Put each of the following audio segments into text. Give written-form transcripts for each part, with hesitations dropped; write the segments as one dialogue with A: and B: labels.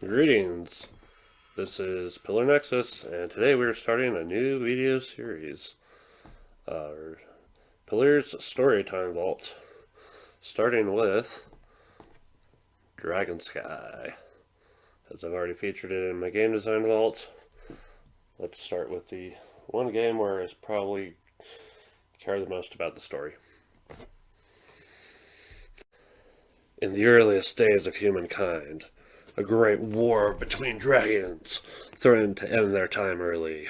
A: Greetings, this is Pillar Nexus, and today we are starting a new video series, Pillar's Storytime Vault, starting with Dragonsky. As I've already featured it in my game design vault, let's start with the one game where I probably care the most about the story. In the earliest days of humankind, a great war between dragons threatened to end their time early.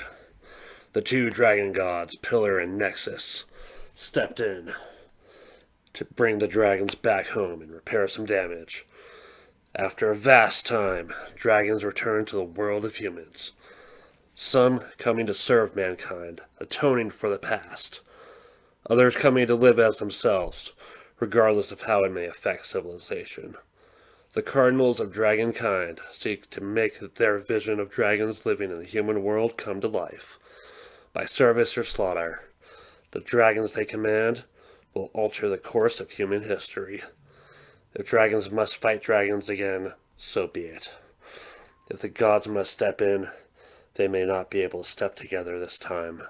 A: The two dragon gods, Pillar and Nexus, stepped in to bring the dragons back home and repair some damage. After a vast time, dragons returned to the world of humans, some coming to serve mankind, atoning for the past, others coming to live as themselves, regardless of how it may affect civilization. The Cardinals of dragonkind seek to make their vision of dragons living in the human world come to life. By service or slaughter, the dragons they command will alter the course of human history. If dragons must fight dragons again, so be it. If the gods must step in, they may not be able to step together this time.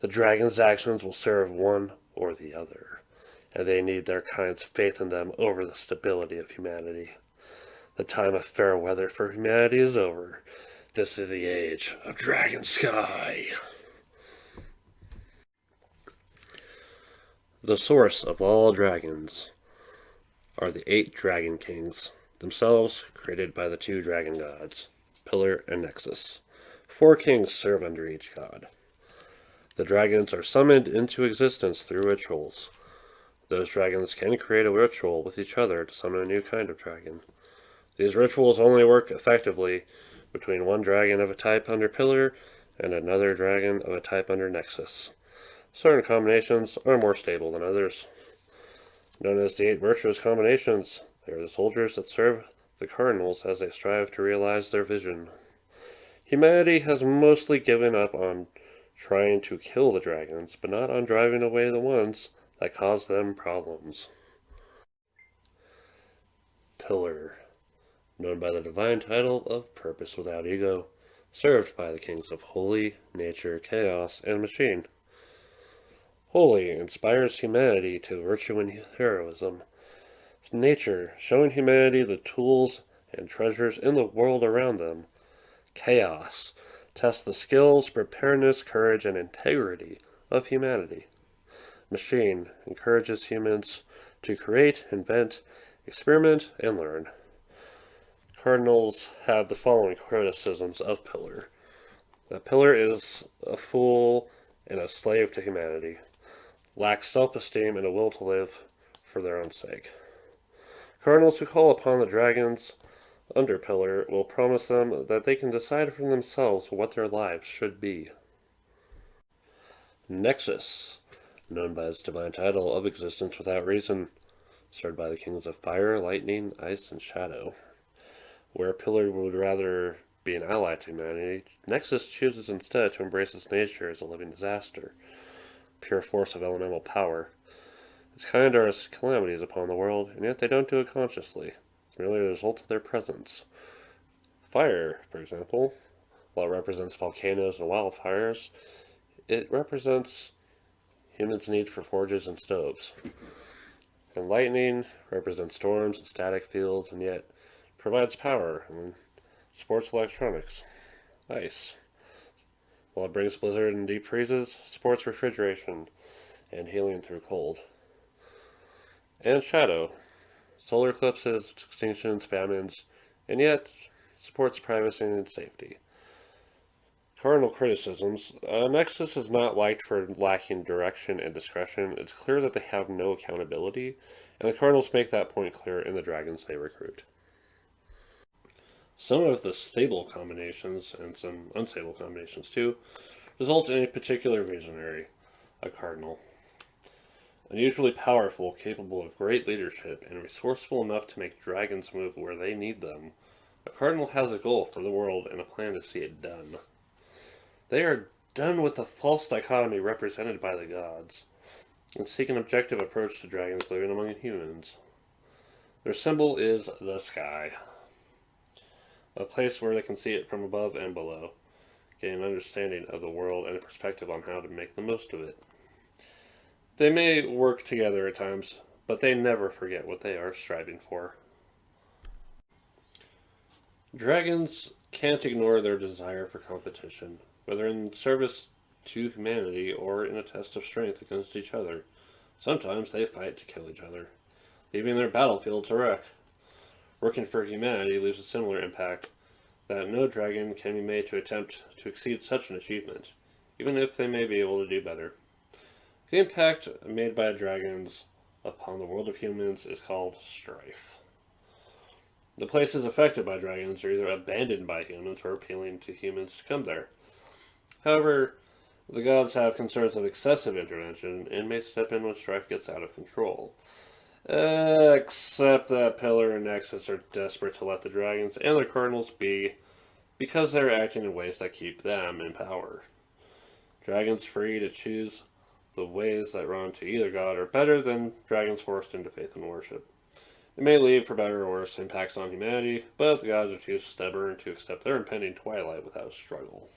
A: The dragons' actions will serve one or the other, and they need their kind's faith in them over the stability of humanity. The time of fair weather for humanity is over. This is the age of Dragonsky. The source of all dragons are the 8 dragon kings, themselves created by the 2 dragon gods, Pillar and Nexus. 4 kings serve under each god. The dragons are summoned into existence through rituals. Those dragons can create a ritual with each other to summon a new kind of dragon. These rituals only work effectively between one dragon of a type under Pillar and another dragon of a type under Nexus. Certain combinations are more stable than others. Known as the 8 virtuous combinations, they are the soldiers that serve the Cardinals as they strive to realize their vision. Humanity has mostly given up on trying to kill the dragons, but not on driving away the ones that cause them problems. Pillar, known by the divine title of Purpose Without Ego, served by the kings of Holy, Nature, Chaos, and Machine. Holy inspires humanity to virtue and heroism. Nature, showing humanity the tools and treasures in the world around them. Chaos, tests the skills, preparedness, courage, and integrity of humanity. Machine, encourages humans to create, invent, experiment, and learn. Cardinals have the following criticisms of Pillar. That Pillar is a fool and a slave to humanity, lacks self-esteem and a will to live for their own sake. Cardinals who call upon the dragons under Pillar will promise them that they can decide for themselves what their lives should be. Nexus, known by its divine title of Existence Without Reason, served by the kings of Fire, Lightning, Ice, and Shadow. Where Pillar would rather be an ally to humanity, Nexus chooses instead to embrace its nature as a living disaster, pure force of elemental power. Its kind are as calamities upon the world, and yet they don't do it consciously. It's merely a result of their presence. Fire, for example, while it represents volcanoes and wildfires, it represents humans' need for forges and stoves. And lightning represents storms and static fields, and yet provides power and supports electronics. Ice, while it brings blizzard and deep freezes, supports refrigeration and healing through cold. And shadow, solar eclipses, extinctions, famines, and yet supports privacy and safety. Cardinal criticisms. Nexus is not liked for lacking direction and discretion. It's clear that they have no accountability, and the Cardinals make that point clear in the dragons they recruit. Some of the stable combinations, and some unstable combinations too, result in a particular visionary, a Cardinal. Unusually powerful, capable of great leadership, and resourceful enough to make dragons move where they need them, a Cardinal has a goal for the world and a plan to see it done. They are done with the false dichotomy represented by the gods, and seek an objective approach to dragons living among humans. Their symbol is the sky. a place where they can see it from above and below, gain an understanding of the world and a perspective on how to make the most of it. They may work together at times, but they never forget what they are striving for. Dragons can't ignore their desire for competition, whether in service to humanity or in a test of strength against each other. Sometimes they fight to kill each other, leaving their battlefields a wreck. Working for humanity leaves a similar impact that no dragon can be made to attempt to exceed such an achievement, even if they may be able to do better. The impact made by dragons upon the world of humans is called strife. The places affected by dragons are either abandoned by humans or appealing to humans to come there. However, the gods have concerns of excessive intervention and may step in when strife gets out of control. Except that Pillar and Nexus are desperate to let the dragons and their cardinals be because they're acting in ways that keep them in power. Dragons free to choose the ways that run to either god are better than dragons forced into faith and worship. It may lead, for better or worse, impacts on humanity, but the gods are too stubborn to accept their impending twilight without struggle.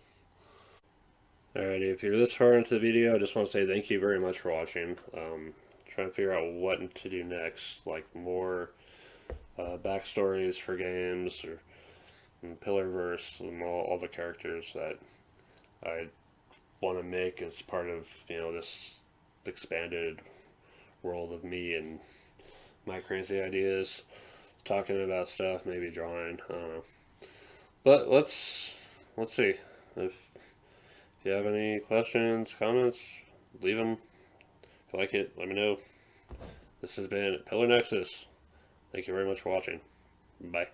A: Alrighty, if you're this far into the video, I just want to say thank you very much for watching. Trying to figure out what to do next, like more backstories for games or Pillarverse and all the characters that I want to make as part of this expanded world of me and my crazy ideas, talking about stuff, maybe drawing. I don't know, but let's see. If you have any questions, comments, leave them. If you like it, let me know. This has been Pillar Nexus. Thank you very much for watching. Bye.